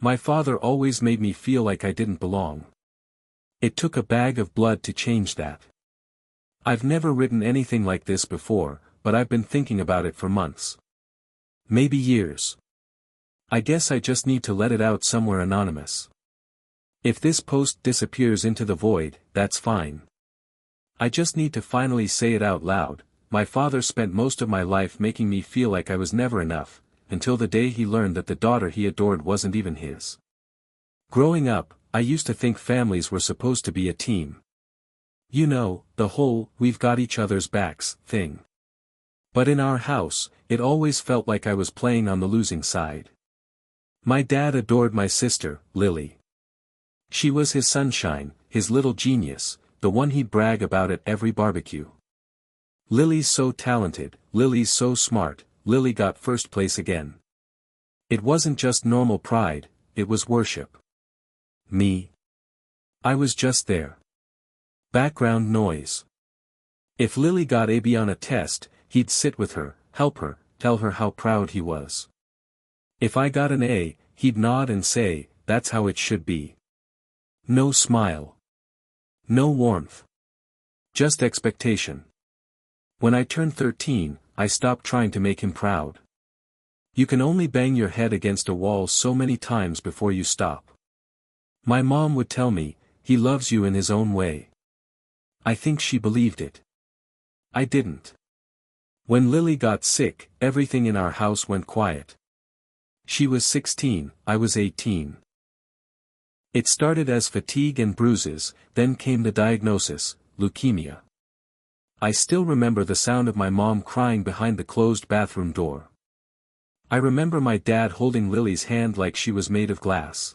My father always made me feel like I didn't belong. It took a bag of blood to change that. I've never written anything like this before, but I've been thinking about it for months. Maybe years. I guess I just need to let it out somewhere anonymous. If this post disappears into the void, that's fine. I just need to finally say it out loud. My father spent most of my life making me feel like I was never enough, until the day he learned that the daughter he adored wasn't even his. Growing up, I used to think families were supposed to be a team. You know, the whole, we've got each other's backs, thing. But in our house, it always felt like I was playing on the losing side. My dad adored my sister, Lily. She was his sunshine, his little genius, the one he'd brag about at every barbecue. Lily's so talented, Lily's so smart, Lily got first place again. It wasn't just normal pride, it was worship. Me? I was just there. Background noise. If Lily got a B on a test, he'd sit with her, help her, tell her how proud he was. If I got an A, he'd nod and say, "That's how it should be." No smile. No warmth. Just expectation. When I turned 13, I stopped trying to make him proud. You can only bang your head against a wall so many times before you stop. My mom would tell me, "He loves you in his own way." I think she believed it. I didn't. When Lily got sick, everything in our house went quiet. She was 16, I was 18. It started as fatigue and bruises, then came the diagnosis, leukemia. I still remember the sound of my mom crying behind the closed bathroom door. I remember my dad holding Lily's hand like she was made of glass.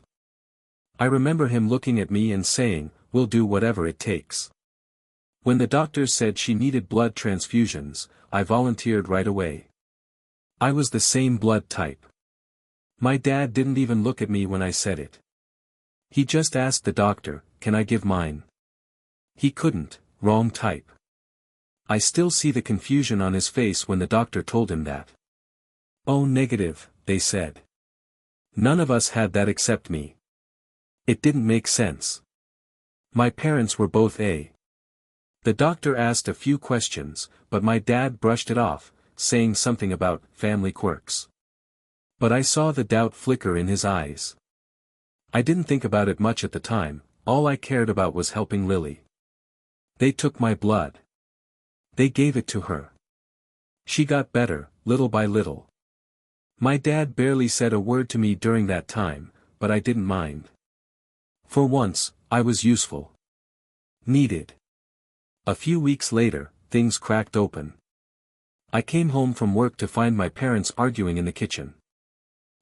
I remember him looking at me and saying, "We'll do whatever it takes." When the doctors said she needed blood transfusions, I volunteered right away. I was the same blood type. My dad didn't even look at me when I said it. He just asked the doctor, "Can I give mine?" He couldn't, wrong type. I still see the confusion on his face when the doctor told him that. "Oh, negative," they said. None of us had that except me. It didn't make sense. My parents were both A. The doctor asked a few questions, but my dad brushed it off, saying something about family quirks. But I saw the doubt flicker in his eyes. I didn't think about it much at the time, all I cared about was helping Lily. They took my blood. They gave it to her. She got better, little by little. My dad barely said a word to me during that time, but I didn't mind. For once, I was useful. Needed. A few weeks later, things cracked open. I came home from work to find my parents arguing in the kitchen.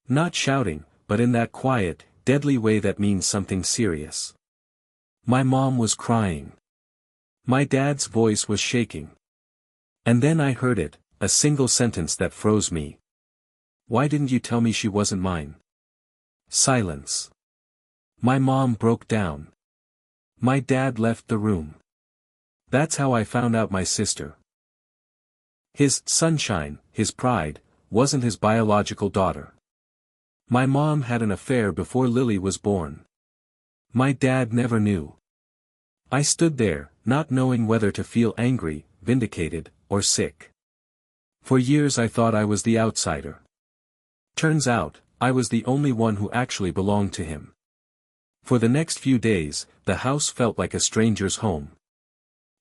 Not shouting, but in that quiet, deadly way that means something serious. My mom was crying. My dad's voice was shaking. And then I heard it, a single sentence that froze me. "Why didn't you tell me she wasn't mine?" Silence. My mom broke down. My dad left the room. That's how I found out my sister. His sunshine, his pride, wasn't his biological daughter. My mom had an affair before Lily was born. My dad never knew. I stood there, not knowing whether to feel angry, vindicated, or sick. For years I thought I was the outsider. Turns out, I was the only one who actually belonged to him. For the next few days, the house felt like a stranger's home.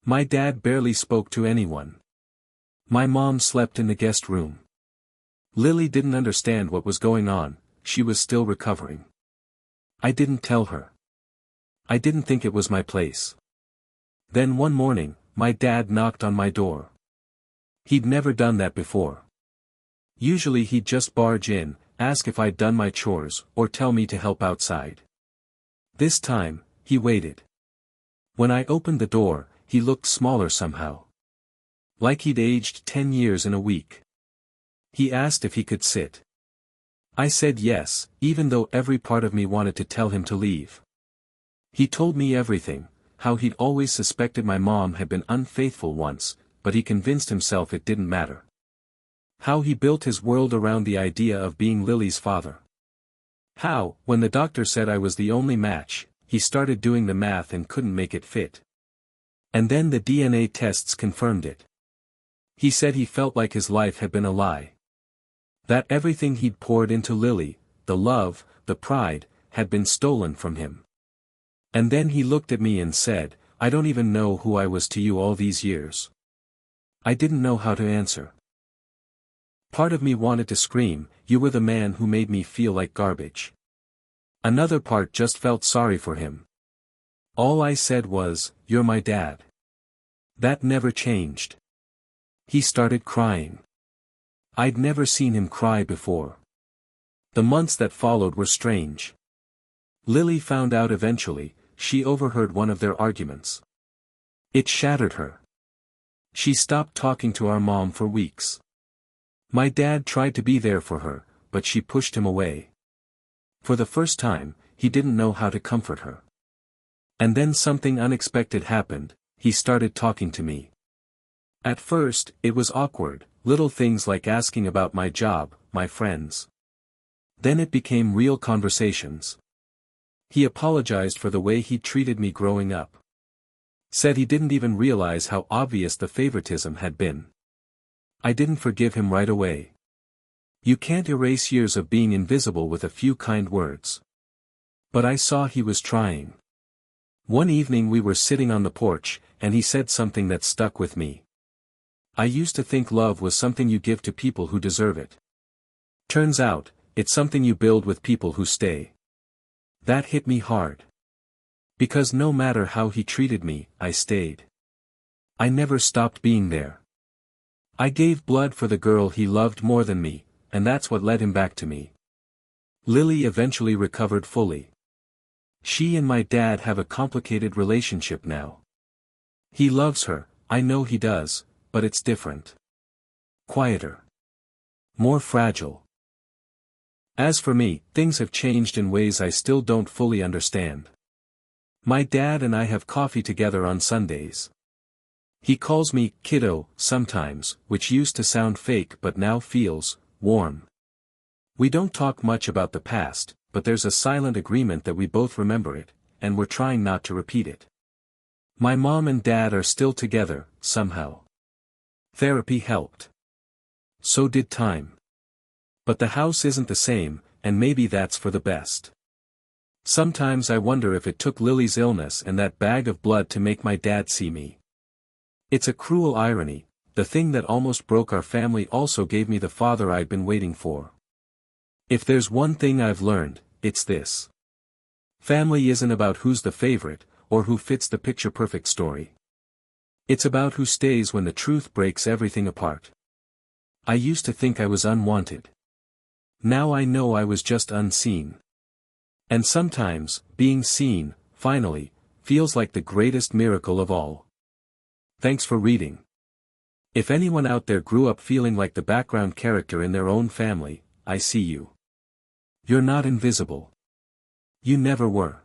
My dad barely spoke to anyone. My mom slept in the guest room. Lily didn't understand what was going on, she was still recovering. I didn't tell her. I didn't think it was my place. Then one morning, my dad knocked on my door. He'd never done that before. Usually he'd just barge in, ask if I'd done my chores, or tell me to help outside. This time, he waited. When I opened the door, he looked smaller somehow. Like he'd aged 10 years in a week. He asked if he could sit. I said yes, even though every part of me wanted to tell him to leave. He told me everything, how he'd always suspected my mom had been unfaithful once, but he convinced himself it didn't matter. How he built his world around the idea of being Lily's father. How, when the doctor said I was the only match, he started doing the math and couldn't make it fit. And then the DNA tests confirmed it. He said he felt like his life had been a lie. That everything he'd poured into Lily, the love, the pride, had been stolen from him. And then he looked at me and said, "I don't even know who I was to you all these years." I didn't know how to answer. Part of me wanted to scream, "You were the man who made me feel like garbage." Another part just felt sorry for him. All I said was, "You're my dad." That never changed. He started crying. I'd never seen him cry before. The months that followed were strange. Lily found out eventually. She overheard one of their arguments. It shattered her. She stopped talking to our mom for weeks. My dad tried to be there for her, but she pushed him away. For the first time, he didn't know how to comfort her. And then something unexpected happened. He started talking to me. At first, it was awkward, little things like asking about my job, my friends. Then it became real conversations. He apologized for the way he treated me growing up. Said he didn't even realize how obvious the favoritism had been. I didn't forgive him right away. You can't erase years of being invisible with a few kind words. But I saw he was trying. One evening we were sitting on the porch, and he said something that stuck with me. "I used to think love was something you give to people who deserve it. Turns out, it's something you build with people who stay." That hit me hard. Because no matter how he treated me, I stayed. I never stopped being there. I gave blood for the girl he loved more than me, and that's what led him back to me. Lily eventually recovered fully. She and my dad have a complicated relationship now. He loves her, I know he does, but it's different. Quieter. More fragile. As for me, things have changed in ways I still don't fully understand. My dad and I have coffee together on Sundays. He calls me kiddo sometimes, which used to sound fake but now feels warm. We don't talk much about the past, but there's a silent agreement that we both remember it, and we're trying not to repeat it. My mom and dad are still together, somehow. Therapy helped. So did time. But the house isn't the same, and maybe that's for the best. Sometimes I wonder if it took Lily's illness and that bag of blood to make my dad see me. It's a cruel irony, the thing that almost broke our family also gave me the father I'd been waiting for. If there's one thing I've learned, it's this. Family isn't about who's the favorite, or who fits the picture-perfect story. It's about who stays when the truth breaks everything apart. I used to think I was unwanted. Now I know I was just unseen. And sometimes, being seen, finally, feels like the greatest miracle of all. Thanks for reading. If anyone out there grew up feeling like the background character in their own family, I see you. You're not invisible. You never were.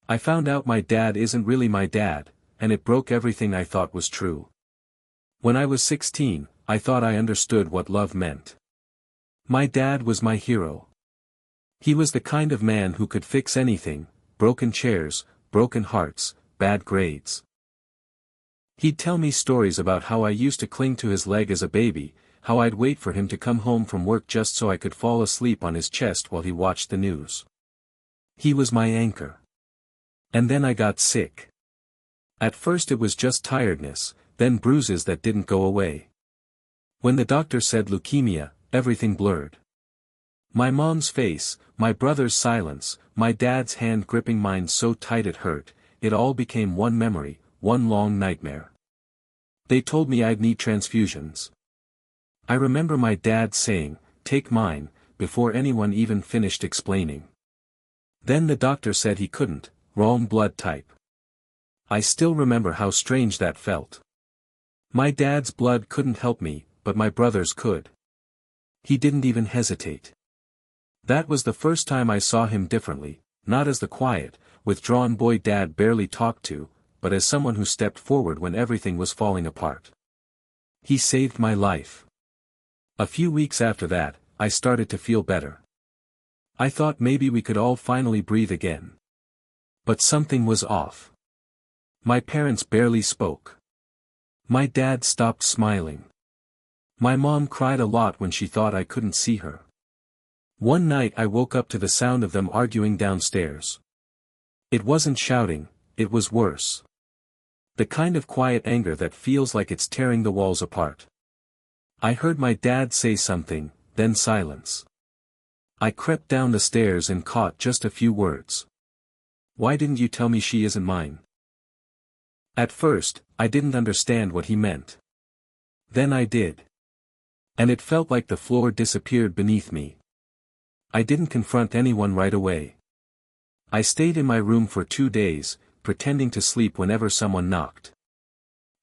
I found out my dad isn't really my dad, and it broke everything I thought was true. When I was 16, I thought I understood what love meant. My dad was my hero. He was the kind of man who could fix anything, broken chairs, broken hearts, bad grades. He'd tell me stories about how I used to cling to his leg as a baby, how I'd wait for him to come home from work just so I could fall asleep on his chest while he watched the news. He was my anchor. And then I got sick. At first it was just tiredness, then bruises that didn't go away. When the doctor said leukemia, everything blurred. My mom's face, my brother's silence, my dad's hand gripping mine so tight it hurt, it all became one memory, one long nightmare. They told me I'd need transfusions. I remember my dad saying, "Take mine," before anyone even finished explaining. Then the doctor said he couldn't, wrong blood type. I still remember how strange that felt. My dad's blood couldn't help me, but my brother's could. He didn't even hesitate. That was the first time I saw him differently, not as the quiet, withdrawn boy Dad barely talked to, but as someone who stepped forward when everything was falling apart. He saved my life. A few weeks after that, I started to feel better. I thought maybe we could all finally breathe again. But something was off. My parents barely spoke. My dad stopped smiling. My mom cried a lot when she thought I couldn't see her. One night I woke up to the sound of them arguing downstairs. It wasn't shouting, it was worse. The kind of quiet anger that feels like it's tearing the walls apart. I heard my dad say something, then silence. I crept down the stairs and caught just a few words. "Why didn't you tell me she isn't mine?" At first, I didn't understand what he meant. Then I did. And it felt like the floor disappeared beneath me. I didn't confront anyone right away. I stayed in my room for 2 days, pretending to sleep whenever someone knocked.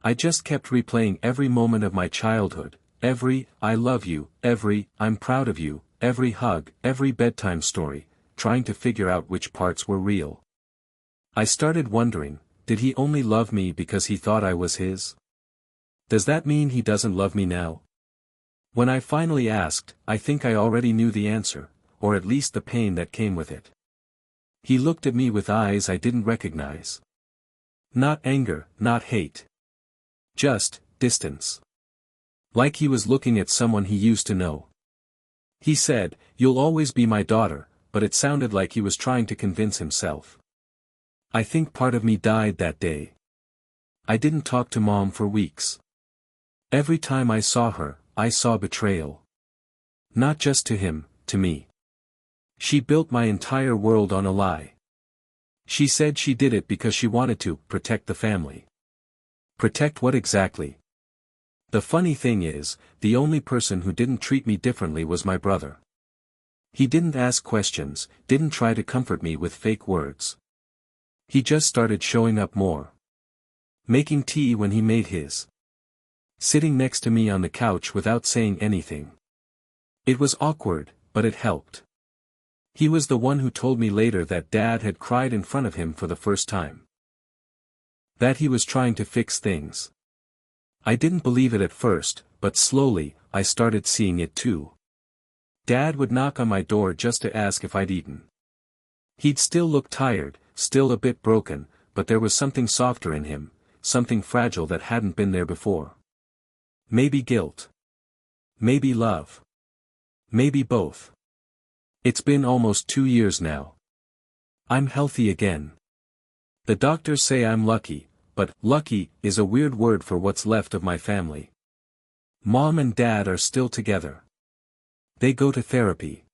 I just kept replaying every moment of my childhood, every "I love you," every "I'm proud of you," every hug, every bedtime story, trying to figure out which parts were real. I started wondering, did he only love me because he thought I was his? Does that mean he doesn't love me now? When I finally asked, I think I already knew the answer, or at least the pain that came with it. He looked at me with eyes I didn't recognize. Not anger, not hate. Just distance. Like he was looking at someone he used to know. He said, "You'll always be my daughter," but it sounded like he was trying to convince himself. I think part of me died that day. I didn't talk to Mom for weeks. Every time I saw her, I saw betrayal. Not just to him, to me. She built my entire world on a lie. She said she did it because she wanted to protect the family. Protect what exactly? The funny thing is, the only person who didn't treat me differently was my brother. He didn't ask questions, didn't try to comfort me with fake words. He just started showing up more. Making tea when he made his. Sitting next to me on the couch without saying anything. It was awkward, but it helped. He was the one who told me later that Dad had cried in front of him for the first time. That he was trying to fix things. I didn't believe it at first, but slowly, I started seeing it too. Dad would knock on my door just to ask if I'd eaten. He'd still look tired, still a bit broken, but there was something softer in him, something fragile that hadn't been there before. Maybe guilt. Maybe love. Maybe both. It's been almost 2 years now. I'm healthy again. The doctors say I'm lucky, but lucky is a weird word for what's left of my family. Mom and Dad are still together. They go to therapy.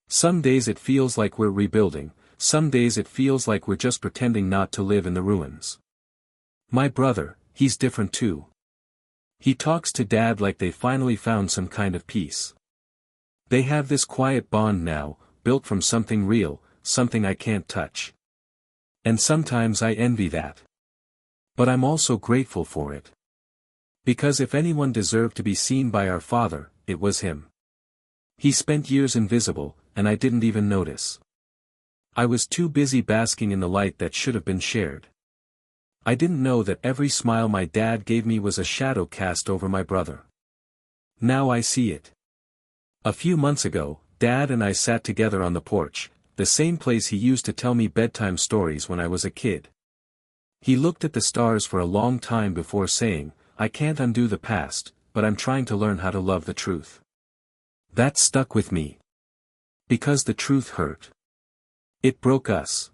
Some days it feels like we're rebuilding, some days it feels like we're just pretending not to live in the ruins. My brother, he's different too. He talks to Dad like they finally found some kind of peace. They have this quiet bond now, built from something real, something I can't touch. And sometimes I envy that. But I'm also grateful for it. Because if anyone deserved to be seen by our father, it was him. He spent years invisible, and I didn't even notice. I was too busy basking in the light that should have been shared. I didn't know that every smile my dad gave me was a shadow cast over my brother. Now I see it. A few months ago, Dad and I sat together on the porch, the same place he used to tell me bedtime stories when I was a kid. He looked at the stars for a long time before saying, "I can't undo the past, but I'm trying to learn how to love the truth." That stuck with me. Because the truth hurt. It broke us.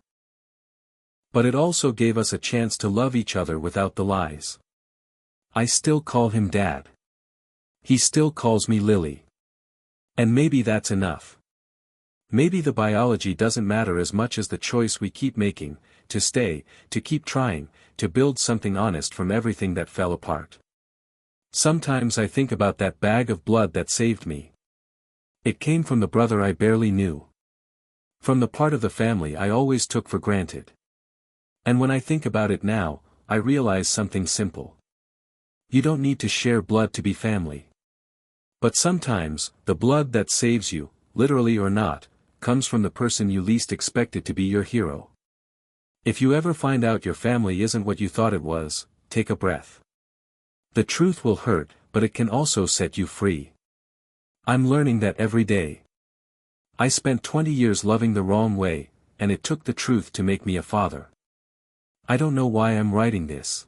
But it also gave us a chance to love each other without the lies. I still call him Dad. He still calls me Lily. And maybe that's enough. Maybe the biology doesn't matter as much as the choice we keep making, to stay, to keep trying, to build something honest from everything that fell apart. Sometimes I think about that bag of blood that saved me. It came from the brother I barely knew. From the part of the family I always took for granted. And when I think about it now, I realize something simple. You don't need to share blood to be family. But sometimes, the blood that saves you, literally or not, comes from the person you least expected to be your hero. If you ever find out your family isn't what you thought it was, take a breath. The truth will hurt, but it can also set you free. I'm learning that every day. I spent 20 years loving the wrong way, and it took the truth to make me a father. I don't know why I'm writing this.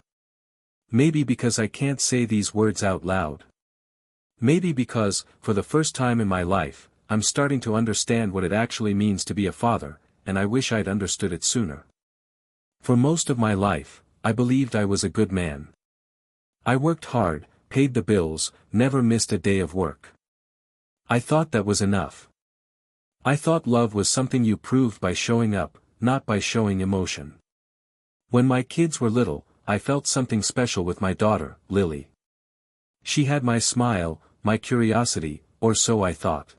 Maybe because I can't say these words out loud. Maybe because, for the first time in my life, I'm starting to understand what it actually means to be a father, and I wish I'd understood it sooner. For most of my life, I believed I was a good man. I worked hard, paid the bills, never missed a day of work. I thought that was enough. I thought love was something you proved by showing up, not by showing emotion. When my kids were little, I felt something special with my daughter, Lily. She had my smile, my curiosity, or so I thought.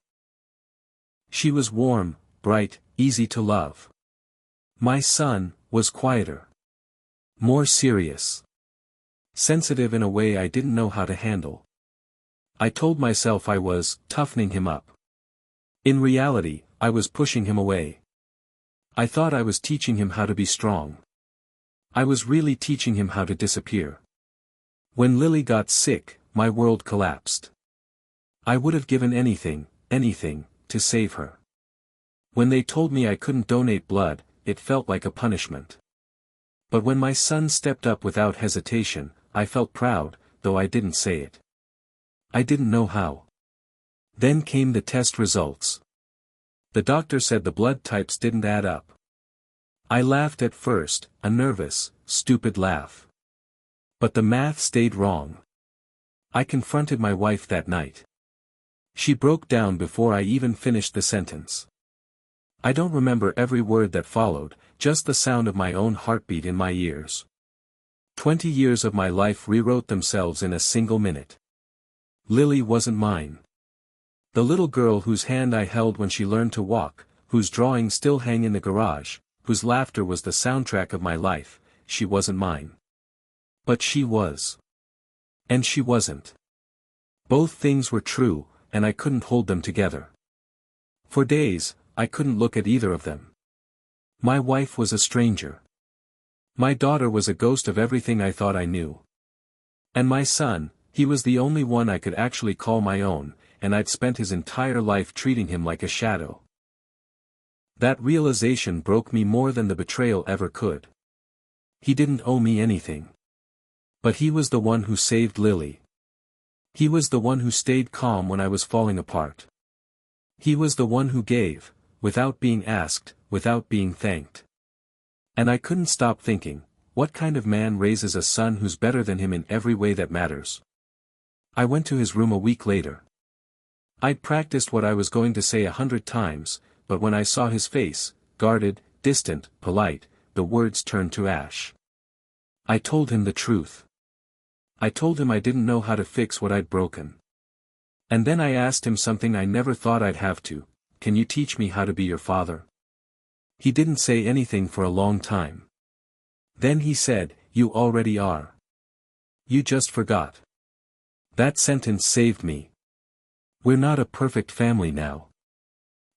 She was warm, bright, easy to love. My son was quieter. More serious. Sensitive in a way I didn't know how to handle. I told myself I was toughening him up. In reality, I was pushing him away. I thought I was teaching him how to be strong. I was really teaching him how to disappear. When Lily got sick, my world collapsed. I would have given anything, to save her. When they told me I couldn't donate blood, it felt like a punishment. But when my son stepped up without hesitation, I felt proud, though I didn't say it. I didn't know how. Then came the test results. The doctor said the blood types didn't add up. I laughed at first, a nervous, stupid laugh. But the math stayed wrong. I confronted my wife that night. She broke down before I even finished the sentence. I don't remember every word that followed, just the sound of my own heartbeat in my ears. 20 years of my life rewrote themselves in a single minute. Lily wasn't mine. The little girl whose hand I held when she learned to walk, whose drawings still hang in the garage, whose laughter was the soundtrack of my life, she wasn't mine. But she was. And she wasn't. Both things were true, and I couldn't hold them together. For days, I couldn't look at either of them. My wife was a stranger. My daughter was a ghost of everything I thought I knew. And my son, he was the only one I could actually call my own, and I'd spent his entire life treating him like a shadow. That realization broke me more than the betrayal ever could. He didn't owe me anything. But he was the one who saved Lily. He was the one who stayed calm when I was falling apart. He was the one who gave, without being asked, without being thanked. And I couldn't stop thinking, what kind of man raises a son who's better than him in every way that matters? I went to his room a week later. I'd practiced what I was going to say 100 times, but when I saw his face, guarded, distant, polite, the words turned to ash. I told him the truth. I told him I didn't know how to fix what I'd broken. And then I asked him something I never thought I'd have to: can you teach me how to be your father? He didn't say anything for a long time. Then he said, you already are. You just forgot. That sentence saved me. We're not a perfect family now.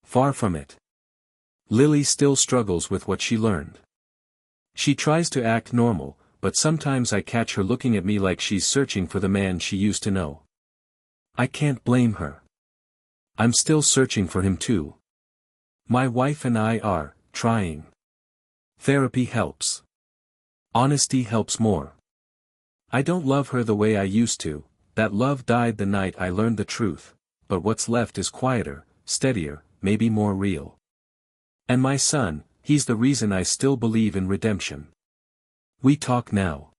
Far from it. Lily still struggles with what she learned. She tries to act normal, but sometimes I catch her looking at me like she's searching for the man she used to know. I can't blame her. I'm still searching for him too. My wife and I are trying. Therapy helps. Honesty helps more. I don't love her the way I used to. That love died the night I learned the truth, but what's left is quieter, steadier, maybe more real. And my son, he's the reason I still believe in redemption. We talk now.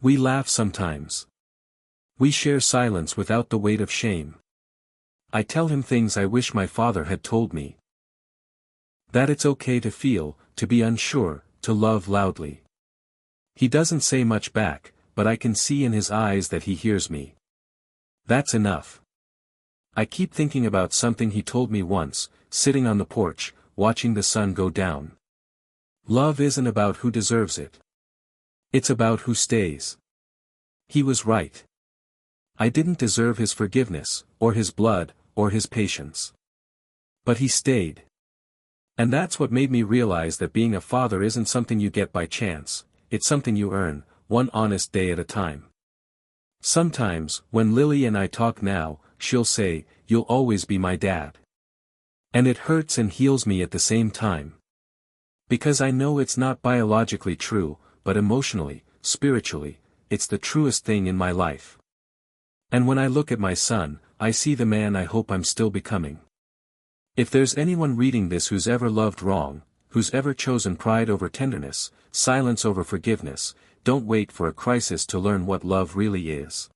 We laugh sometimes. We share silence without the weight of shame. I tell him things I wish my father had told me. That it's okay to feel, to be unsure, to love loudly. He doesn't say much back, but I can see in his eyes that he hears me. That's enough. I keep thinking about something he told me once, sitting on the porch, watching the sun go down. Love isn't about who deserves it. It's about who stays. He was right. I didn't deserve his forgiveness, or his blood, or his patience. But he stayed. And that's what made me realize that being a father isn't something you get by chance, it's something you earn, one honest day at a time. Sometimes, when Lily and I talk now, she'll say, "You'll always be my dad." And it hurts and heals me at the same time. Because I know it's not biologically true, but emotionally, spiritually, it's the truest thing in my life. And when I look at my son, I see the man I hope I'm still becoming. If there's anyone reading this who's ever loved wrong, who's ever chosen pride over tenderness, silence over forgiveness, don't wait for a crisis to learn what love really is.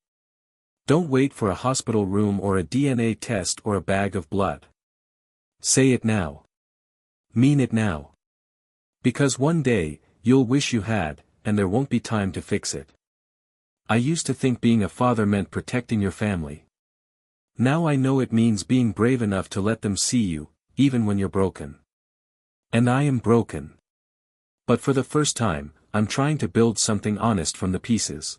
Don't wait for a hospital room or a DNA test or a bag of blood. Say it now. Mean it now. Because one day, you'll wish you had, and there won't be time to fix it. I used to think being a father meant protecting your family. Now I know it means being brave enough to let them see you, even when you're broken. And I am broken. But for the first time, I'm trying to build something honest from the pieces.